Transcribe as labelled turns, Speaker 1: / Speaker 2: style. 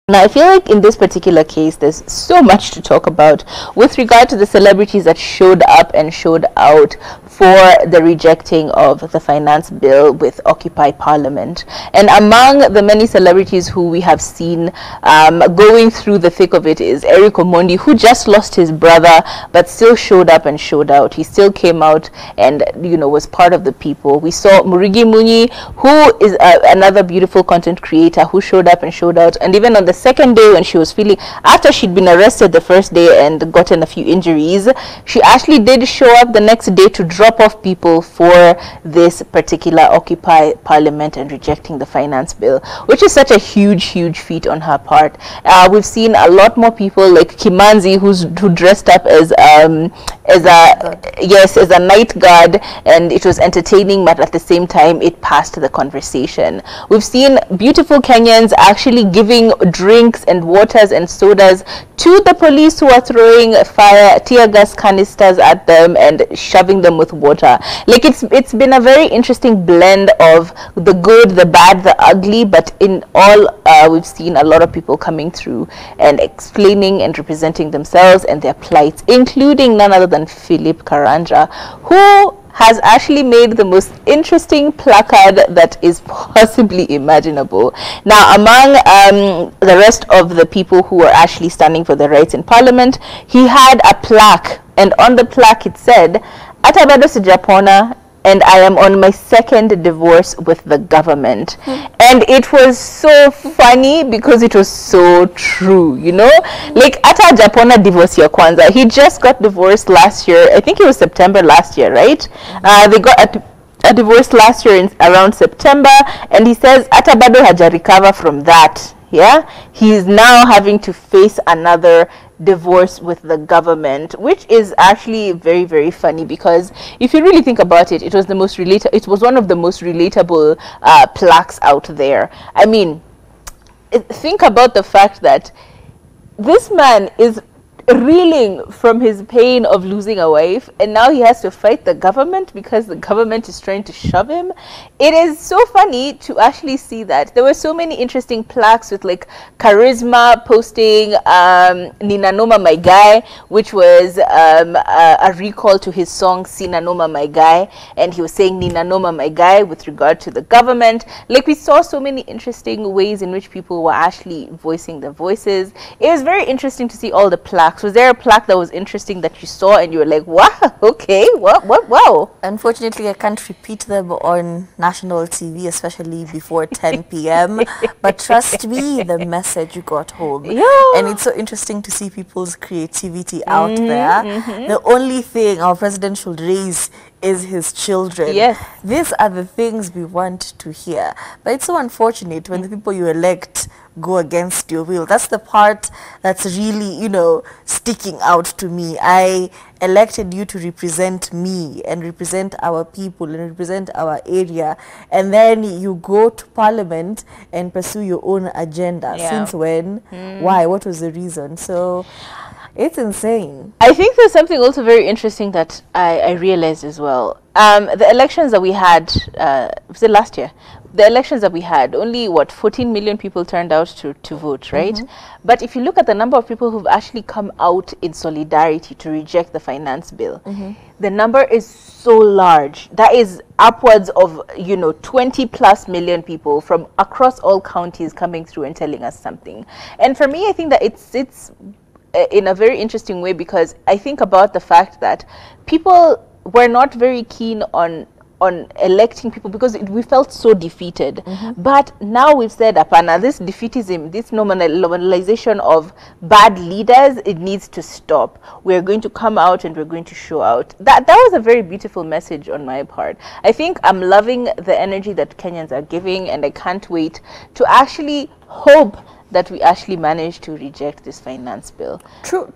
Speaker 1: Now, I feel like in this particular case, there's so much to talk about with regard to the celebrities that showed up and showed out for the rejecting of the finance bill with Occupy Parliament. And among the many celebrities who we have seen going through the thick of it is Eric Omondi, who just lost his brother, but still showed up and showed out. He still came out and, was part of the people. We saw Murigi Munyi, who is another beautiful content creator who showed up and showed out. And even on the second day when she was feeling, after she'd been arrested the first day and gotten a few injuries, she actually did show up the next day to drop off people for this particular Occupy Parliament and rejecting the finance bill, which is such a huge feat on her part. We've seen a lot more people like Kimanzi, who dressed up as a night guard, and it was entertaining, but at the same time it passed the conversation. We've seen beautiful Kenyans actually giving drinks and waters and sodas to the police who are throwing tear gas canisters at them and shoving them with water. Like, it's been a very interesting blend of the good, the bad, the ugly, but in all we've seen a lot of people coming through and explaining and representing themselves and their plights, including none other than Philip Karanja, who has actually made the most interesting placard that is possibly imaginable. Now, among the rest of the people who were actually standing for the rights in Parliament, he had a plaque, and on the plaque it said, "Ata bado sijapona, and I am on my second divorce with the government." And it was so funny because it was so true, like Ata Japona divorce ya kwanza. He just got divorced last year. I think it was September last year, right? They got a divorce last year in around September, and he says Ata bado haja recover from that. Yeah, he is now having to face another divorce with the government, which is actually very funny, because if you really think about it, it was one of the most relatable plaques out there. I mean, think about the fact that this man is reeling from his pain of losing a wife, and now he has to fight the government because the government is trying to shove him. It is so funny to actually see that. There were so many interesting plaques with like Charisma posting Nina Noma My Guy, which was a recall to his song Sina Noma My Guy, and he was saying Nina Noma My Guy with regard to the government. Like, we saw so many interesting ways in which people were actually voicing their voices. It was very interesting to see all the plaques. Was there a plaque that was interesting that you saw and you were like, wow, okay, wow?
Speaker 2: Unfortunately, I can't repeat them on national TV, especially before 10 p.m. But trust me, the message got home.
Speaker 1: Yeah.
Speaker 2: And it's so interesting to see people's creativity out there. The only thing our president should raise is his children.
Speaker 1: Yes.
Speaker 2: These are the things we want to hear. But it's so unfortunate when the people you elect go against your will. That's the part that's really, sticking out to me. I elected you to represent me and represent our people and represent our area, and then you go to Parliament and pursue your own agenda.
Speaker 1: Yeah.
Speaker 2: Since when? Why? What was the reason? So it's insane.
Speaker 1: I think there's something also very interesting that I realized as well. The elections that we had, was it last year? The elections that we had, only 14 million people turned out to vote, right? But if you look at the number of people who've actually come out in solidarity to reject the finance bill, the number is so large. That is upwards of 20 plus million people from across all counties coming through and telling us something. And for me, I think that it's in a very interesting way, because I think about the fact that people were not very keen on electing people because we felt so defeated. But now we've said, apana, this defeatism, this normalization of bad leaders, it needs to stop. We're going to come out and we're going to show out. That was a very beautiful message on my part. I think I'm loving the energy that Kenyans are giving, and I can't wait to actually hope that we actually managed to reject this finance bill.
Speaker 2: True.